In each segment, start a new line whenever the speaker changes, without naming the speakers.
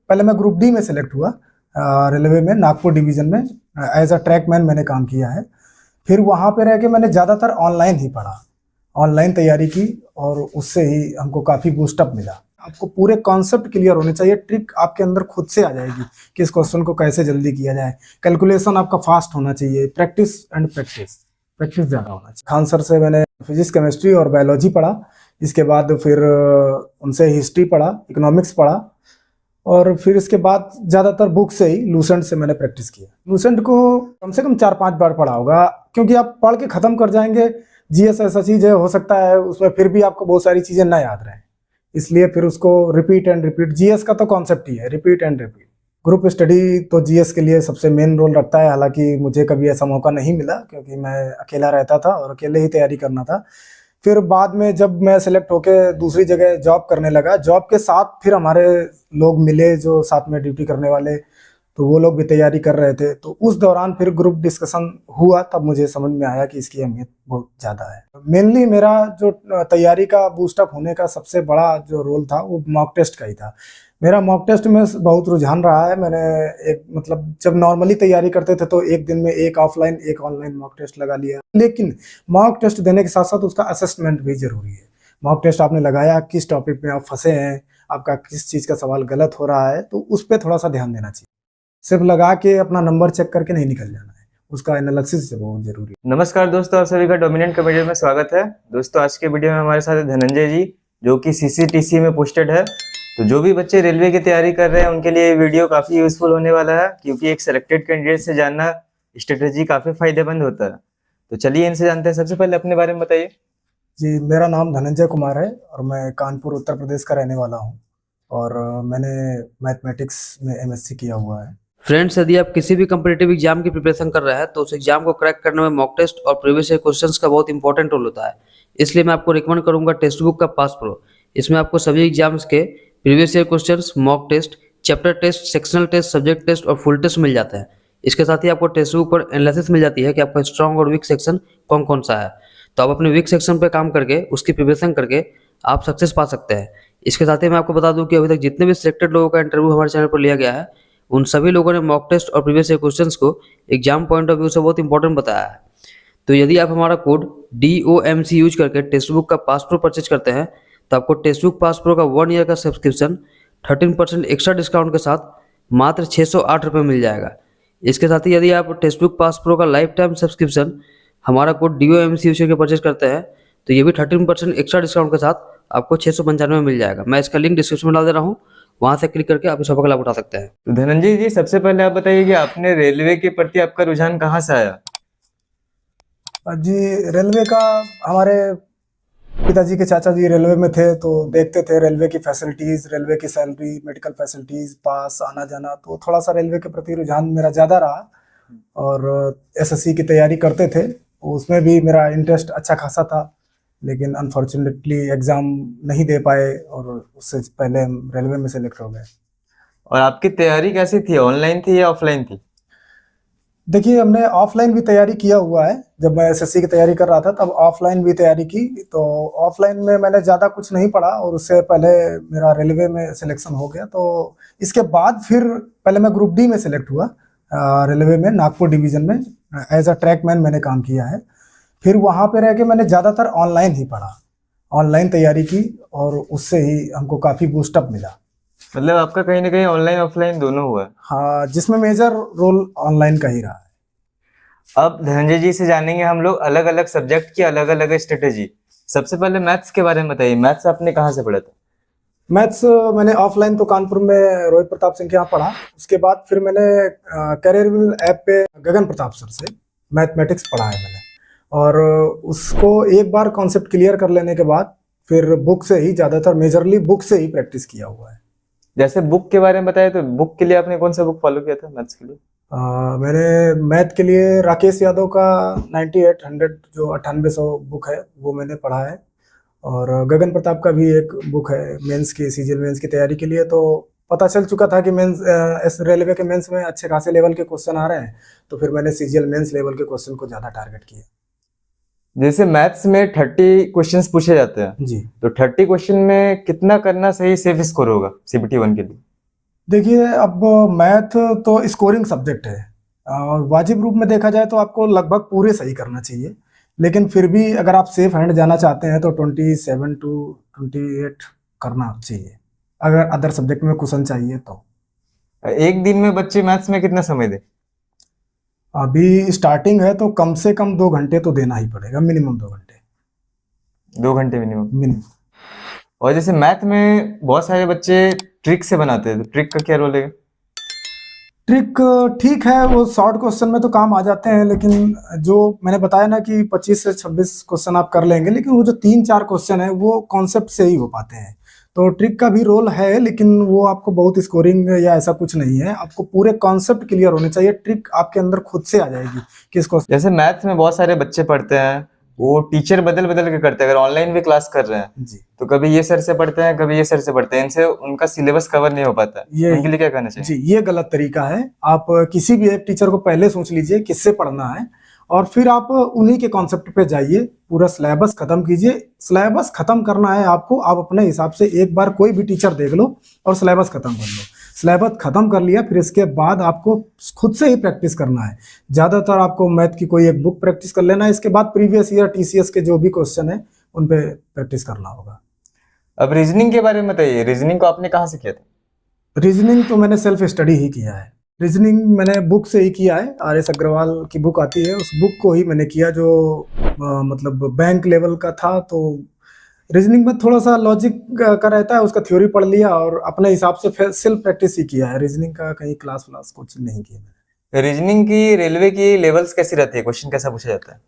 पहले मैं group D में सेलेक्ट हुआ, रेलवे में नागपुर डिवीजन में एज अ ट्रैकमैन मैंने काम किया है। फिर वहाँ पे रह के मैंने ज़्यादातर ऑनलाइन ही पढ़ा, ऑनलाइन तैयारी की और उससे ही हमको काफ़ी बूस्टअप मिला। आपको पूरे कॉन्सेप्ट क्लियर होने चाहिए, ट्रिक आपके अंदर खुद से आ जाएगी कि इस क्वेश्चन को कैसे जल्दी किया जाए। कैलकुलेशन आपका फास्ट होना चाहिए, प्रैक्टिस एंड प्रैक्टिस ज़्यादा होना चाहिए। खान सर से मैंने फिजिक्स, केमिस्ट्री और बायोलॉजी पढ़ा। इसके बाद फिर उनसे हिस्ट्री पढ़ा, इकोनॉमिक्स पढ़ा और फिर इसके बाद ज़्यादातर बुक से ही लूसेंट से मैंने प्रैक्टिस किया। लूसेंट को कम से कम 4-5 बार पढ़ा होगा, क्योंकि आप पढ़ के ख़त्म कर जाएंगे। जीएस ऐसा चीज़ है, हो सकता है उसमें फिर भी आपको बहुत सारी चीज़ें ना याद रहें, इसलिए फिर उसको रिपीट एंड रिपीट। जीएस का तो कॉन्सेप्ट ही है repeat and repeat. Group study तो जीएस के लिए सबसे मेन रोल रखता है। हालांकि मुझे कभी ऐसा मौका नहीं मिला, क्योंकि मैं अकेला रहता था और अकेले ही तैयारी करना था। फिर बाद में जब मैं सेलेक्ट होके दूसरी जगह जॉब करने लगा, जॉब के साथ फिर हमारे लोग मिले जो साथ में ड्यूटी करने वाले, तो वो लोग भी तैयारी कर रहे थे। तो उस दौरान फिर ग्रुप डिस्कशन हुआ, तब मुझे समझ में आया कि इसकी अहमियत बहुत ज़्यादा है। मेनली मेरा जो तैयारी का बूस्टअप होने का सबसे बड़ा जो रोल था वो मॉक टेस्ट का ही था। मेरा मॉक टेस्ट में बहुत रुझान रहा है। मैंने एक मतलब जब नॉर्मली तैयारी करते थे तो एक दिन में एक ऑफलाइन एक ऑनलाइन मॉक टेस्ट लगा लिया, लेकिन मॉक टेस्ट देने के साथ साथ उसका असेसमेंट भी जरूरी है। मॉक टेस्ट आपने लगाया, किस टॉपिक में आप फंसे हैं, आपका किस चीज़ का सवाल गलत हो रहा है, तो उस पर थोड़ा सा ध्यान देना चाहिए। सिर्फ लगा के अपना नंबर चेक करके नहीं निकल जाना है, उसका एनालिसिस बहुत जरूरी है।
नमस्कार दोस्तों, आप सभी का डोमिनेंट कमेडियन में स्वागत है। दोस्तों आज के वीडियो में हमारे साथ है धनंजय जी, जो कि सीसीटीसी में पोस्टेड है। तो जो भी बच्चे रेलवे की तैयारी कर रहे हैं उनके लिए ये वीडियो काफ़ी यूजफुल होने वाला है, क्योंकि एक सेलेक्टेड कैंडिडेट से जानना स्ट्रेटेजी काफ़ी फायदेमंद होता है। तो चलिए इनसे जानते हैं। सबसे पहले अपने बारे में बताइए।
जी, मेरा नाम धनंजय कुमार है और मैं कानपुर उत्तर प्रदेश का रहने वाला हूँ और मैंने मैथमेटिक्स में एमएससी किया हुआ है।
फ्रेंड्स, यदि आप किसी भी कम्पिटिटिव एग्जाम की प्रिपरेशन कर रहे हैं तो उस एग्जाम को क्रैक करने में मॉक टेस्ट और प्रीवियस ईयर क्वेश्चंस का बहुत इंपॉर्टेंट रोल होता है। इसलिए मैं आपको रिकमेंड करूंगा टेक्स्ट बुक का पास प्रो। इसमें आपको सभी एग्जाम्स के previous year questions, mock test, chapter test, sectional test, subject test और फुल टेस्ट मिल जाते हैं। इसके साथ ही आपको टेक्स्ट बुक पर एनालिसिस मिल जाती है कि आपका स्ट्रॉन्ग और वीक सेक्शन कौन कौन सा है। तो आप अपने वीक सेक्शन पर काम करके उसकी प्रिपरेशन करके आप सक्सेस पा सकते हैं। इसके साथ ही मैं आपको बता दूं कि अभी तक जितने भी सिलेक्टेड लोगों का इंटरव्यू हमारे चैनल पर लिया गया है, उन सभी लोगों ने मॉक टेस्ट और प्रीवियस ईयर क्वेश्चंस को एग्जाम पॉइंट ऑफ व्यू से बहुत इंपॉर्टेंट बताया है। तो यदि आप हमारा कोड DOMC यूज करके टेक्स्ट बुक का पास प्रो परचेज करते हैं तो आपको टेक्स्ट बुक पास प्रो का 1 ईयर का सब्सक्रिप्शन 13% एक्स्ट्रा डिस्काउंट के साथ मात्र 608 रुपये मिल जाएगा। इसके साथ ही यदि आप टेक्स्ट बुक पास प्रो का लाइफ टाइम सब्सक्रिप्शन हमारा कोड DOMC यूज करके परचेज करते हैं तो ये भी 13% एक्स्ट्रा डिस्काउंट के साथ आपको 695 में मिल जाएगा। मैं इसका लिंक डिस्क्रिप्शन में डाल दे रहा हूँ, वहां से क्लिक करके आप इस ऑफर का लाभ उठा सकते हैं।
तो धनंजय जी, सबसे पहले आप बताइए कि आपने रेलवे के प्रति आपका रुझान कहाँ से आया?
जी, रेलवे का हमारे पिताजी के चाचा जी रेलवे में थे, तो देखते थे रेलवे की फैसिलिटीज़, रेलवे की सैलरी, मेडिकल फैसिलिटीज़, पास आना जाना, तो थोड़ा सा रेलवे के प्रति रुझान मेरा ज़्यादा रहा। और एसएससी की तैयारी करते थे, उसमें भी मेरा इंटरेस्ट अच्छा खासा था, लेकिन अनफॉर्चुनेटली एग्ज़ाम नहीं दे पाए और उससे पहले हम रेलवे में सेलेक्ट हो गए।
और आपकी तैयारी कैसी थी, ऑनलाइन थी या ऑफलाइन थी?
देखिए, हमने ऑफलाइन भी तैयारी किया हुआ है। जब मैं एसएससी की तैयारी कर रहा था तब ऑफलाइन भी तैयारी की। तो ऑफलाइन में मैंने ज़्यादा कुछ नहीं पढ़ा और उससे पहले मेरा रेलवे में सिलेक्शन हो गया। तो इसके बाद फिर पहले मैं ग्रुप डी में सेलेक्ट हुआ, रेलवे में नागपुर डिवीज़न में एज अ ट्रैकमैन मैंने काम किया है। फिर वहाँ पे रह के मैंने ज़्यादातर ऑनलाइन ही पढ़ा, ऑनलाइन तैयारी की और उससे ही हमको काफ़ी बूस्टअप मिला।
मतलब आपका कहीं ना कहीं ऑनलाइन ऑफलाइन दोनों हुआ है?
हाँ, जिसमें मेजर रोल ऑनलाइन का ही रहा है।
अब धनंजय जी से जानेंगे हम लोग अलग अलग सब्जेक्ट की अलग अलग स्ट्रेटेजी। सबसे पहले मैथ्स के बारे में बताइए, मैथ्स आपने कहाँ से पढ़ा था?
मैथ्स मैंने ऑफलाइन तो कानपुर में रोहित प्रताप सिंह के यहाँ पढ़ा। उसके बाद फिर मैंने कैरियरविल ऐप पे गगन प्रताप सर से मैथमेटिक्स पढ़ा है मैंने, और उसको एक बार कॉन्सेप्ट क्लियर कर लेने के बाद फिर बुक से ही, ज़्यादातर मेजरली बुक से ही प्रैक्टिस किया हुआ है।
जैसे बुक के बारे में बताया, तो बुक के लिए आपने कौन सा बुक फॉलो किया था मैथ्स के लिए?
मैंने मैथ के लिए राकेश यादव का 9800 जो 9800 बुक है वो मैंने पढ़ा है, और गगन प्रताप का भी एक बुक है मेंस की, सीजीएल मेंस की तैयारी के लिए। तो पता चल चुका था कि मेंस रेलवे के मेंस में अच्छे खासे लेवल के क्वेश्चन आ रहे हैं, तो फिर मैंने सीजीएल मेंस लेवल के क्वेश्चन को ज़्यादा टारगेट किया।
जैसे मैथ्स में 30 क्वेश्चंस पूछे जाते हैं
जी,
तो 30 क्वेश्चन में कितना करना सही सेफ स्कोर होगा CBT 1 के लिए?
देखिए, अब मैथ तो स्कोरिंग सब्जेक्ट है और वाजिब रूप में देखा जाए तो आपको लगभग पूरे सही करना चाहिए, लेकिन फिर भी अगर आप सेफ हैंड जाना चाहते हैं तो 27 to 28 करना चाहिए, अगर अदर सब्जेक्ट में क्वेश्चन चाहिए तो।
एक दिन में बच्चे मैथ्स में कितना समय दे?
अभी स्टार्टिंग है तो कम से कम 2 घंटे तो देना ही पड़ेगा, मिनिमम 2 घंटे
2 घंटे मिनिमम।
मिनिमम।
और जैसे मैथ में बहुत सारे बच्चे ट्रिक से बनाते हैं, तो ट्रिक का क्या रोल है?
ट्रिक ठीक है, वो शॉर्ट क्वेश्चन में तो काम आ जाते हैं, लेकिन जो मैंने बताया ना कि 25 से 26 क्वेश्चन आप कर लेंगे, लेकिन वो जो 3-4 क्वेश्चन है वो कॉन्सेप्ट से ही हो पाते हैं। तो ट्रिक का भी रोल है, लेकिन वो आपको बहुत स्कोरिंग या ऐसा कुछ नहीं है, आपको पूरे कॉन्सेप्ट क्लियर होने चाहिए, ट्रिक आपके अंदर खुद से आ जाएगी कि इसको।
जैसे मैथ में बहुत सारे बच्चे पढ़ते हैं, वो टीचर बदल बदल के करते हैं। अगर ऑनलाइन भी क्लास कर रहे हैं
जी
तो कभी ये सर से पढ़ते हैं, कभी ये सर से पढ़ते हैं, इनसे उनका सिलेबस कवर नहीं हो पाता है।
ये
उनके लिए क्या करना चाहिए?
जी, ये गलत तरीका है। आप किसी भी एक टीचर को पहले सोच लीजिए किससे पढ़ना है, और फिर आप उन्हीं के कॉन्सेप्ट पे जाइए, पूरा सिलेबस खत्म कीजिए। सिलेबस खत्म करना है आपको, आप अपने हिसाब से एक बार कोई भी टीचर देख लो और सिलेबस खत्म कर लो। सिलेबस खत्म कर लिया, फिर इसके बाद आपको खुद से ही प्रैक्टिस करना है। ज़्यादातर आपको मैथ की कोई एक बुक प्रैक्टिस कर लेना है, इसके बाद प्रीवियस ईयर टीसीएस के जो भी क्वेश्चन है उन पे प्रैक्टिस करना होगा।
अब रीजनिंग के बारे में बताइए, रीजनिंग को आपने कहाँ से किया था?
रीजनिंग तो मैंने सेल्फ स्टडी ही किया है। रीजनिंग मैंने बुक से ही किया है, आर.एस. अग्रवाल की बुक आती है, उस बुक को ही मैंने किया, जो मतलब बैंक लेवल का था। तो रीजनिंग में थोड़ा सा लॉजिक का रहता है, उसका थ्योरी पढ़ लिया और अपने हिसाब से फिर सेल्फ प्रैक्टिस ही किया है। रीजनिंग का कहीं क्लास व्लास कोचिंग नहीं किया मैंने।
रीजनिंग की रेलवे की लेवल्स कैसी रहती है? क्वेश्चन कैसा पूछा जाता है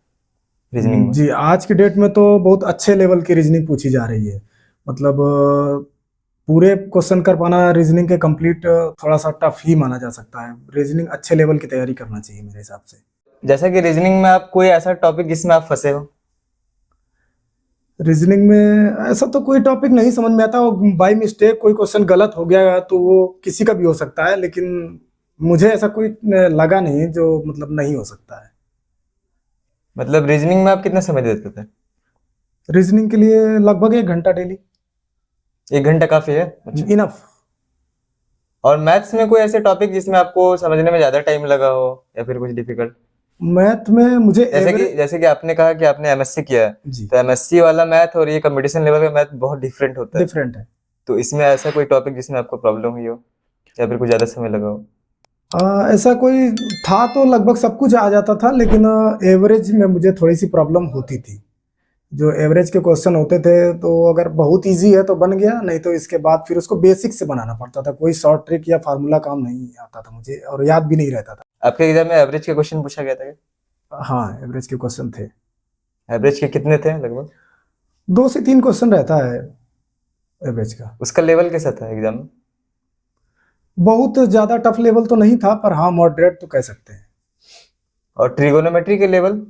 रीजनिंग में?
जी, आज की डेट में तो बहुत अच्छे लेवल की रीजनिंग पूछी जा रही है। मतलब पूरे क्वेश्चन कर पाना रीजनिंग के कंप्लीट थोड़ा सा टफ ही माना जा सकता है। रीजनिंग अच्छे लेवल की तैयारी करना चाहिए मेरे हिसाब से।
जैसा कि रीजनिंग में आप कोई ऐसा टॉपिक जिसमें आप फंसे हो?
रीजनिंग में ऐसा तो कोई टॉपिक नहीं समझ में आता, वो बाय मिस्टेक कोई क्वेश्चन गलत हो गया तो वो किसी का भी हो सकता है, लेकिन मुझे ऐसा कोई लगा नहीं जो मतलब नहीं हो सकता है।
मतलब रीजनिंग में आप कितना समय देते थे?
रीजनिंग के लिए लगभग 1 घंटा डेली
1 घंटा काफी है? अच्छा।
इनफ।
और मैथ्स में कोई ऐसे टॉपिक जिसमें आपको समझने में ज्यादा टाइम लगा हो या फिर कुछ डिफिकल्ट?
मैथ में मुझे
जैसे कि आपने कहा कि आपने एमएससी किया है,
जी
तो एमएससी वाला मैथ और ये कंपटीशन लेवल का मैथ बहुत डिफरेंट होता है।
डिफरेंट है।
तो इसमें ऐसा कोई टॉपिक जिसमें आपको प्रॉब्लम हुई हो या फिर कुछ ज्यादा समय लगा हो?
ऐसा कोई था तो लगभग सब कुछ आ जाता था, लेकिन एवरेज में मुझे थोड़ी सी प्रॉब्लम होती थी। जो एवरेज के क्वेश्चन होते थे तो अगर बहुत इजी है तो बन गया, नहीं तो इसके बाद फिर उसको बेसिक से बनाना पड़ता था। कोई शॉर्ट ट्रिक या फार्मूला काम नहीं आता था मुझे, और याद भी नहीं रहता था।
आपके एग्जाम में एवरेज के क्वेश्चन पूछा गया था क्या?
हाँ, एवरेज के क्वेश्चन थे।
एवरेज के कितने थे लगभग?
2 से 3 क्वेश्चन रहता है एवरेज का।
उसका लेवल कैसा था एग्जाम में?
बहुत ज्यादा टफ लेवल तो नहीं था, पर हाँ मॉडरेट तो कह सकते हैं।
और ट्रिगोनोमेट्री के लेवल?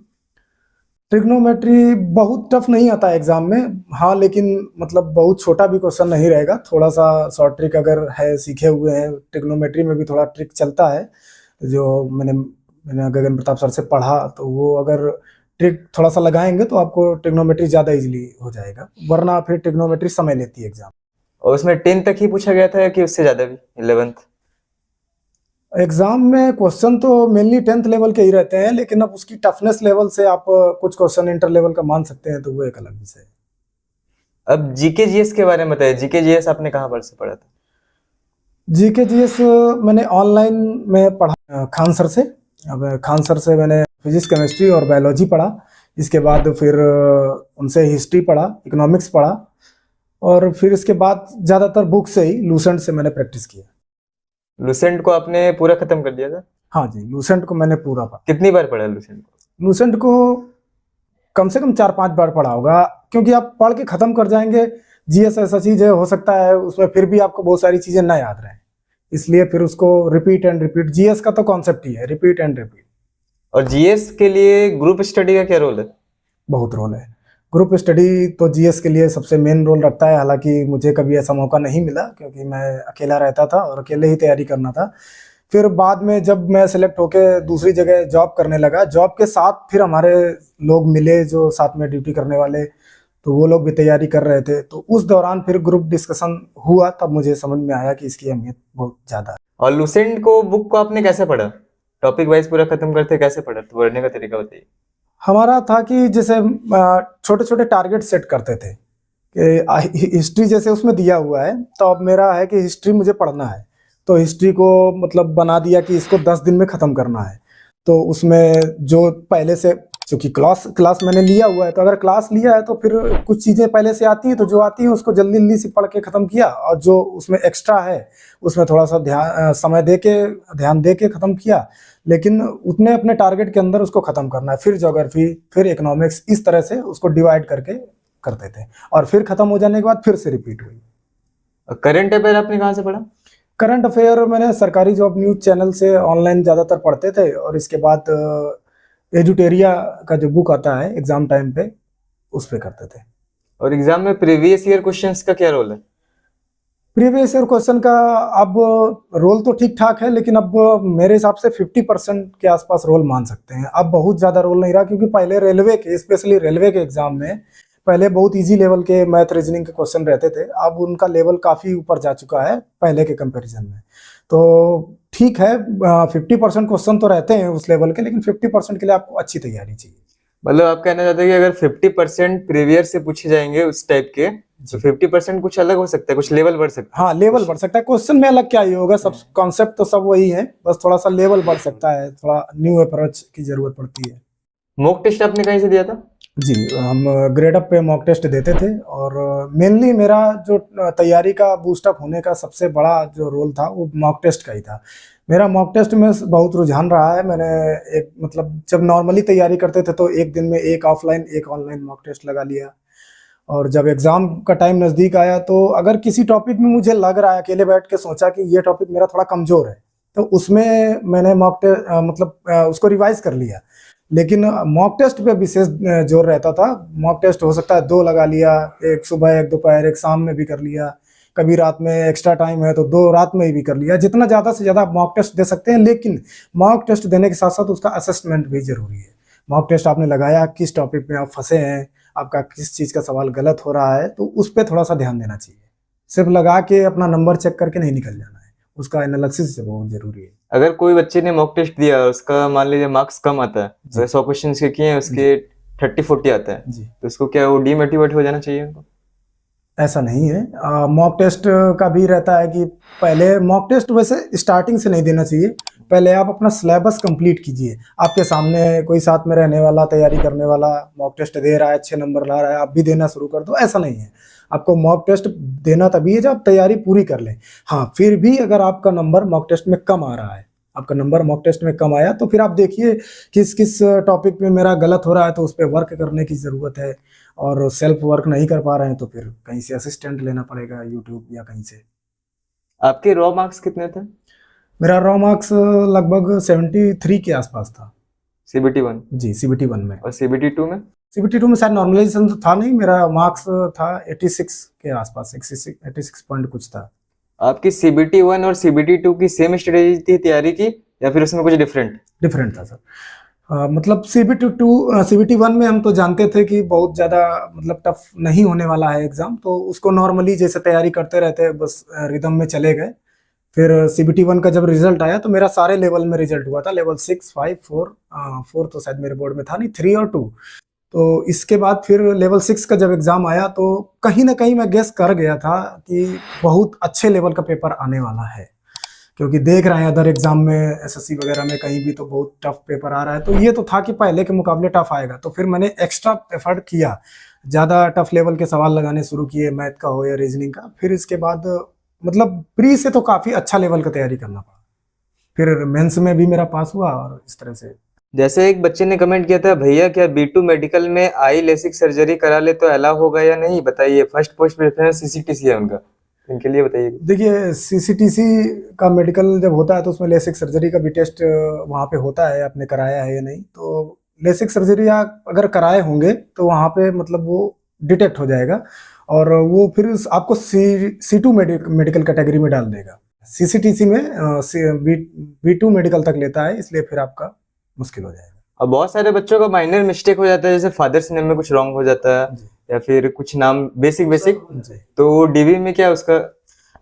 ट्रिग्नोमेट्री बहुत टफ नहीं आता एग्जाम में, हाँ, लेकिन मतलब बहुत छोटा भी क्वेश्चन नहीं रहेगा। थोड़ा सा शॉर्ट ट्रिक अगर है, सीखे हुए हैं, ट्रिग्नोमेट्री में भी थोड़ा ट्रिक चलता है। जो मैंने गगन प्रताप सर से पढ़ा, तो वो अगर ट्रिक थोड़ा सा लगाएंगे तो आपको ट्रिग्नोमेट्री ज़्यादा इजीली हो जाएगा, वरना फिर ट्रिग्नोमेट्री समय लेती है एग्जाम।
और उसमें 10 तक ही पूछा गया था कि उससे ज्यादा भी 11th?
एग्जाम में क्वेश्चन तो मेनली 10th लेवल के ही रहते हैं, लेकिन अब उसकी टफनेस लेवल से आप कुछ क्वेश्चन इंटर लेवल का मान सकते हैं, तो वो एक अलग विषय है।
अब जीके जीएस के बारे में बताइए। जीके जीएस आपने कहाँ पर से पढ़ा था?
जीके जीएस मैंने ऑनलाइन में पढ़ा खान सर से। अब खान सर से मैंने फिजिक्स, केमिस्ट्री और बायोलॉजी पढ़ा। इसके बाद फिर उनसे हिस्ट्री पढ़ा, इकोनॉमिक्स पढ़ा, और फिर इसके बाद ज़्यादातर बुक से ही, लूसेंट से मैंने प्रैक्टिस किया।
लूसेंट को आपने पूरा खत्म कर दिया था?
हाँ जी, लूसेंट को मैंने पूरा पढ़ा।
कितनी बार पढ़ा लूसेंट को?
लूसेंट को कम से कम 4-5 बार पढ़ा होगा, क्योंकि आप पढ़ के ख़त्म कर जाएंगे। जीएस ऐसा चीज़ है, हो सकता है उसमें फिर भी आपको बहुत सारी चीज़ें ना याद रहें, इसलिए फिर उसको रिपीट एंड रिपीट। जीएस का तो कॉन्सेप्ट ही है रिपीट एंड रिपीट।
और जीएस के लिए ग्रुप स्टडी का क्या रोल है?
बहुत रोल है। ग्रुप स्टडी तो जीएस के लिए सबसे मेन रोल रखता है। हालांकि मुझे कभी ऐसा मौका नहीं मिला, क्योंकि मैं अकेला रहता था और अकेले ही तैयारी करना था। फिर बाद में जब मैं सेलेक्ट होके दूसरी जगह जॉब करने लगा, जॉब के साथ फिर हमारे लोग मिले जो साथ में ड्यूटी करने वाले, तो वो लोग भी तैयारी कर रहे थे। तो उस दौरान फिर ग्रुप डिस्कशन हुआ, तब मुझे समझ में आया कि इसकी अहमियत बहुत ज़्यादा है।
और लूसेंट को बुक को आपने कैसे पढ़ा? टॉपिक वाइज पूरा खत्म करते कैसे पढ़ा? तो पढ़ने का तरीका बताइए।
हमारा था कि जैसे छोटे छोटे टारगेट सेट करते थे कि हिस्ट्री जैसे उसमें दिया हुआ है, तो अब मेरा है कि हिस्ट्री मुझे पढ़ना है, तो हिस्ट्री को मतलब बना दिया कि इसको 10 दिन में ख़त्म करना है। तो उसमें जो पहले से, क्योंकि क्लास मैंने लिया हुआ है, तो अगर क्लास लिया है तो फिर कुछ चीज़ें पहले से आती हैं, तो जो आती हैं उसको जल्दी जल्दी से पढ़ के ख़त्म किया, और जो उसमें एक्स्ट्रा है उसमें थोड़ा सा ध्यान दे के ख़त्म किया। लेकिन उतने अपने टारगेट के अंदर उसको ख़त्म करना है। फिर ज्योग्राफी, फिर इकोनॉमिक्स, इस तरह से उसको डिवाइड करके करते थे, और फिर ख़त्म हो जाने के बाद फिर से रिपीट हुई।
करंट अफेयर आपने कहाँ से पढ़ा?
करंट अफेयर मैंने सरकारी जॉब न्यूज़ चैनल से ऑनलाइन ज़्यादातर पढ़ते थे, और इसके बाद एजुटेरिया का जो बुक आता है एग्जाम टाइम पे, उस पे करते थे।
और एग्जाम में प्रीवियस ईयर क्वेश्चंस का क्या रोल है?
प्रीवियस ईयर क्वेश्चन का अब रोल तो ठीक ठाक है, लेकिन अब मेरे हिसाब से 50% के आसपास रोल मान सकते हैं। अब बहुत ज़्यादा रोल नहीं रहा, क्योंकि पहले रेलवे के, स्पेशली रेलवे के एग्जाम में पहले बहुत इजी लेवल के मैथ रीजनिंग के क्वेश्चन रहते थे। अब उनका लेवल काफ़ी ऊपर जा चुका है पहले के कंपैरिजन में। तो ठीक है, 50% क्वेश्चन तो रहते हैं उस लेवल के, लेकिन 50% के लिए आपको अच्छी तैयारी चाहिए।
मतलब आप कहना चाहते हैं कि अगर 50% प्रीवियर से पूछे जाएंगे उस टाइप के, तो 50% कुछ अलग हो सकता है, कुछ लेवल बढ़ सकता है।
हाँ, लेवल बढ़ सकता है। क्वेश्चन में अलग क्या ही होगा, सब कॉन्सेप्ट तो सब वही है, बस थोड़ा सा लेवल बढ़ सकता है, थोड़ा न्यू अप्रोच की जरूरत पड़ती है।
मॉक टेस्ट आपने कहीं से दिया था?
जी, हम ग्रेड अप पे मॉक टेस्ट देते थे, और मेनली मेरा जो तैयारी का बूस्टअप होने का सबसे बड़ा जो रोल था वो मॉक टेस्ट का ही था। मेरा मॉक टेस्ट में बहुत रुझान रहा है। मैंने एक मतलब जब नॉर्मली तैयारी करते थे तो एक दिन में एक ऑफलाइन एक ऑनलाइन मॉक टेस्ट लगा लिया, और जब एग्ज़ाम का टाइम नज़दीक आया तो अगर किसी टॉपिक में मुझे लग रहा है, अकेले बैठ के सोचा कि ये टॉपिक मेरा थोड़ा कमज़ोर है, तो उसमें मैंने मॉक टेस्ट उसको रिवाइज़ कर लिया। लेकिन मॉक टेस्ट पे विशेष जोर रहता था। मॉक टेस्ट हो सकता है 2 लगा लिया, एक सुबह, एक दोपहर, एक शाम में भी कर लिया, कभी रात में एक्स्ट्रा टाइम है तो 2 रात में भी कर लिया। जितना ज़्यादा से ज़्यादा आप मॉक टेस्ट दे सकते हैं, लेकिन मॉक टेस्ट देने के साथ साथ उसका असेसमेंट भी ज़रूरी है। मॉक टेस्ट आपने लगाया, किस टॉपिक में आप फंसे हैं, आपका किस चीज़ का सवाल गलत हो रहा है, तो उस पर थोड़ा सा ध्यान देना चाहिए। सिर्फ लगा के अपना नंबर चेक करके नहीं निकल जाना है, उसका एनालिसिस बहुत ज़रूरी है।
अगर कोई बच्चे ने मॉक टेस्ट दिया, उसका मान लीजिए मार्क्स कम आता है, अगर 100 क्वेश्चन के किए हैं उसके 30-40 आता है,
जी,
तो उसको क्या वो डीमोटिवेट हो जाना चाहिए उनको?
ऐसा नहीं है। मॉक टेस्ट का भी रहता है कि पहले मॉक टेस्ट वैसे स्टार्टिंग से नहीं देना चाहिए। पहले आप अपना सिलेबस कंप्लीट कीजिए। आपके सामने कोई साथ में रहने वाला, तैयारी करने वाला मॉक टेस्ट दे रहा है, अच्छे नंबर ला रहा है, आप भी देना शुरू कर दो, ऐसा नहीं है। आपको मॉक टेस्ट देना तभी है जब आप तैयारी पूरी कर लें। हाँ, फिर भी अगर आपका नंबर मॉक टेस्ट में कम आ रहा है, आपका नंबर मॉक टेस्ट में कम आया, तो फिर आप देखिए किस किस टॉपिक में मेरा गलत हो रहा है, तो उस पर वर्क करने की ज़रूरत है। और सेल्फ वर्क नहीं कर पा रहे हैं तो फिर कहीं से असिस्टेंट लेना पड़ेगा, यूट्यूब या कहीं से।
आपके रॉ मार्क्स कितने थे?
मेरा रॉ मार्क्स लगभग 73 के आसपास था।
CBT 1
जी, CBT 1 में।
और CBT 2 में?
CBT 2 में शायद नॉर्मलाइजेशन तो था नहीं, मेरा मार्क्स था 86 के आसपास, 86 पॉइंट कुछ था।
आपकी CBT 1 और CBT 2 की सेम स्ट्रेटेजी थी तैयारी की, या फिर उसमें कुछ
डिफरेंट था सर। मतलब CBT 1 में हम तो जानते थे कि बहुत ज़्यादा मतलब टफ नहीं होने वाला है एग्ज़ाम, तो उसको नॉर्मली जैसे तैयारी करते रहते, बस रिदम में चले गए। फिर CBT 1 का जब रिजल्ट आया तो मेरा सारे लेवल में रिजल्ट हुआ था, लेवल 6, 5, 4 तो शायद मेरे बोर्ड में था नहीं, 3 और 2। तो इसके बाद फिर लेवल 6 का जब एग्ज़ाम आया तो कहीं ना कहीं मैं गेस कर गया था कि बहुत अच्छे लेवल का पेपर आने वाला है, क्योंकि देख रहे हैं अदर एग्जाम में, SSC वगैरह में कहीं भी तो बहुत टफ पेपर आ रहा है। तो ये तो था कि पहले के मुकाबले टफ आएगा, तो फिर मैंने एक्स्ट्रा एफर्ट किया, ज़्यादा टफ लेवल के सवाल लगाने शुरू किए, मैथ का हो या रीजनिंग का। फिर इसके बाद मतलब प्री से तो काफ़ी अच्छा लेवल का तैयारी करना पड़ा। फिर मेंस में भी मेरा पास हुआ, और इस तरह से।
जैसे एक बच्चे ने कमेंट किया था, भैया क्या B2 मेडिकल में आई लेसिक सर्जरी करा ले तो अलाउ होगा या नहीं, बताइए। फर्स्ट पोस्ट प्रेफरेंस CCTC है उनका, इनके लिए बताइए।
देखिए, CCTC का मेडिकल जब होता है तो उसमें लेसिक सर्जरी का भी टेस्ट वहाँ पे होता है, आपने कराया है या नहीं। तो लेसिक सर्जरी आप अगर कराए होंगे तो वहाँ पे मतलब वो डिटेक्ट हो जाएगा, और वो फिर आपको C2 मेडिकल कैटेगरी में डाल देगा। CCTC में B2 मेडिकल तक लेता है, इसलिए फिर आपका मुश्किल हो जाएगा।
और बहुत सारे बच्चों का माइनर मिस्टेक हो जाता है, जैसे फादर्स नेम में कुछ रॉन्ग हो जाता है, या फिर कुछ नाम बेसिक
जी।
तो डीवी में क्या उसका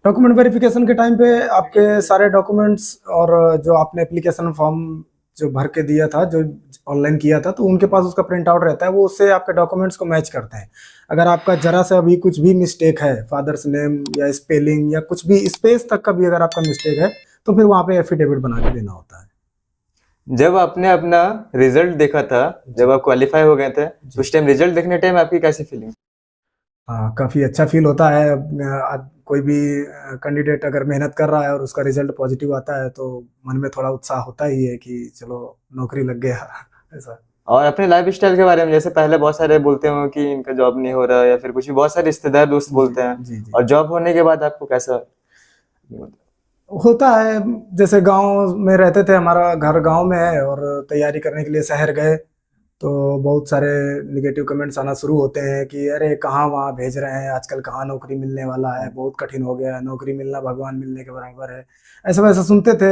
डॉक्यूमेंट वेरिफिकेशन के टाइम पे आपके सारे डॉक्यूमेंट्स और जो आपने एप्लीकेशन फॉर्म जो भर के दिया था, जो ऑनलाइन किया था, तो उनके पास उसका प्रिंट आउट रहता है, वो उससे आपके डॉक्यूमेंट्स को मैच करते हैं। अगर आपका जरा सा भी कुछ भी मिस्टेक है, फादर्स नेम या स्पेलिंग या कुछ भी स्पेस तक का भी अगर आपका मिस्टेक है, तो फिर वहाँ पे एफिडेविट बना के देना होता है।
जब आपने अपना रिजल्ट देखा था, जब आप क्वालिफाई हो गए थे, तो उस टाइम रिजल्ट देखने टाइम आपकी कैसी फीलिंग?
हाँ, काफ़ी अच्छा फील होता है। कोई भी कैंडिडेट अगर मेहनत कर रहा है और उसका रिजल्ट पॉजिटिव आता है, तो मन में थोड़ा उत्साह होता ही है कि चलो नौकरी लग गया ऐसा।
और अपने लाइफ स्टाइल के बारे में, जैसे पहले बहुत सारे बोलते हो कि इनका जॉब नहीं हो रहा या फिर कुछ भी, बहुत सारे रिश्तेदार दोस्त बोलते हैं,
जी जी
और जॉब होने के बाद आपको कैसा
होता है। जैसे गांव में रहते थे, हमारा घर गांव में है, और तैयारी करने के लिए शहर गए तो बहुत सारे निगेटिव कमेंट्स आना शुरू होते हैं कि अरे कहाँ वहाँ भेज रहे हैं, आजकल कहाँ नौकरी मिलने वाला है, बहुत कठिन हो गया है, नौकरी मिलना भगवान मिलने के बराबर है, ऐसा वैसा सुनते थे।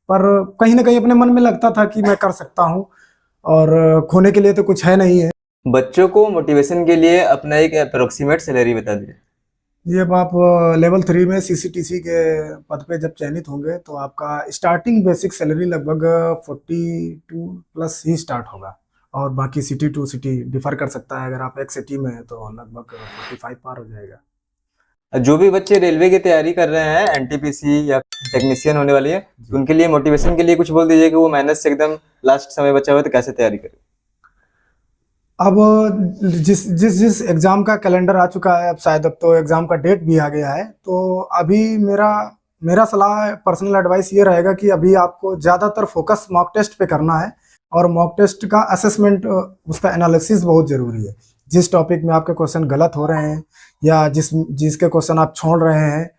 पर कहीं ना कहीं अपने मन में लगता था कि मैं कर सकता हूँ, और खोने के लिए तो कुछ है नहीं है।
बच्चों को मोटिवेशन के लिए अपना एक अप्रोक्सीमेट सैलरी बता दीजिए।
ये अब आप लेवल 3 में सीसीटीसी के पद पे जब चयनित होंगे, तो आपका स्टार्टिंग बेसिक सैलरी लगभग 42 प्लस ही स्टार्ट होगा, और बाकी सिटी टू सिटी डिफर कर सकता है। अगर आप एक सिटी में है तो लगभग 45 पार हो जाएगा।
जो भी बच्चे रेलवे की तैयारी कर रहे हैं, एनटीपीसी या टेक्नीशियन होने वाली है, तो उनके लिए मोटिवेशन के लिए कुछ बोल दीजिए कि वो मेहनत से एकदम लास्ट समय बचा हुआ है तो कैसे तैयारी करें।
अब जिस जिस जिस एग्ज़ाम का कैलेंडर आ चुका है, अब शायद अब तो एग्ज़ाम का डेट भी आ गया है, तो अभी मेरा सलाह, पर्सनल एडवाइस ये रहेगा कि अभी आपको ज़्यादातर फोकस मॉक टेस्ट पे करना है, और मॉक टेस्ट का असेसमेंट, उसका एनालिसिस बहुत ज़रूरी है। जिस टॉपिक में आपके क्वेश्चन गलत हो रहे हैं या जिसके क्वेश्चन आप छोड़ रहे हैं,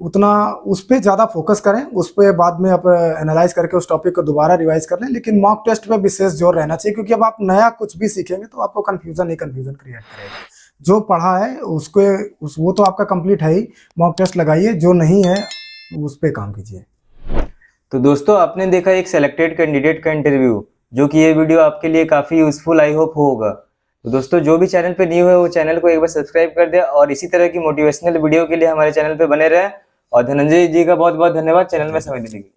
उतना उस पर ज़्यादा फोकस करें, उस पर बाद में आप एनालाइज करके उस टॉपिक को दोबारा रिवाइज कर लें, लेकिन मॉक टेस्ट पे विशेष जोर रहना चाहिए, क्योंकि अब आप नया कुछ भी सीखेंगे तो आपको कन्फ्यूज़न क्रिएट करेगा। जो पढ़ा है वो तो आपका कंप्लीट है ही, मॉक टेस्ट लगाइए, जो नहीं है उस पर काम कीजिए।
तो दोस्तों, आपने देखा एक सेलेक्टेड कैंडिडेट का इंटरव्यू, जो कि ये वीडियो आपके लिए काफ़ी यूजफुल आई होप होगा। तो दोस्तों, जो भी चैनल पे न्यू है वो चैनल को एक बार सब्सक्राइब कर दे, और इसी तरह की मोटिवेशनल वीडियो के लिए हमारे चैनल पे बने रहे। और धनंजय जी का बहुत बहुत धन्यवाद चैनल में समय देने के लिए।